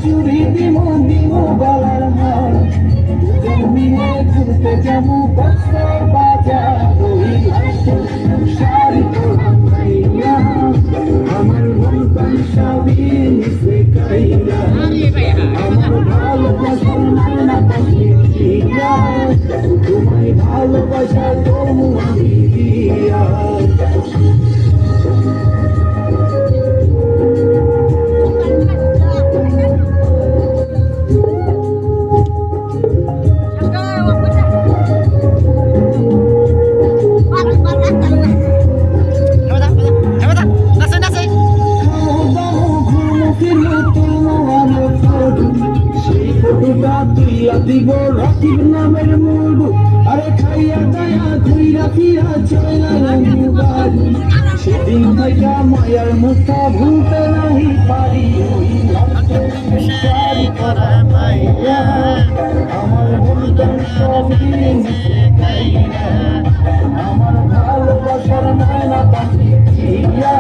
চুরি দিমো দিমো গলার হার মিলে ঘুরতে যাবো বক্সের বাজার ওই শাড়ি পরাইয়া আমার মন প্রাণ সবই মিশে কাইরা আমার ভালোবাসার মানা পাখিয়া তোমায় ভালোবাসা তবু আমি দিয়া দিব রাকিব নামের মুড আরে খাইয়া দায়া ধুই রাখিয়া চলা বাড়ি সেদিন থেকে মায়ার মুখটা ভুলতে নাহি পারি ওই শাড়ি পরা মাইয়া আমার বন্ধন সবই মিশে গাইয়া আমার ভালোবাসার নানা পাখি দিয়া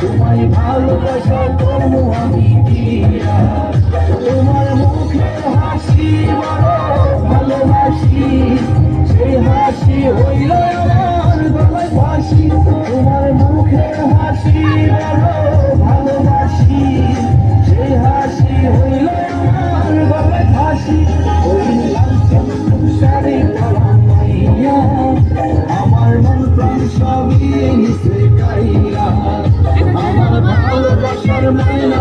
তোমায় ভালোবাসা তবু আমি দিয়া তোমার মুখে হাসি বড় ভালোবাসি সেই হাসি হইল আমার গলায় ফাঁসি তোমার মুখে হাসি বড় ভালোবাসি সেই হাসি হইল আমার গলায় ফাঁসি ওই লাঞ্ছন শাড়ি পরা মাইয়া আমার মন প্রাণ সবই মিশে গাইয়া আমার ভালোবাসার মায়া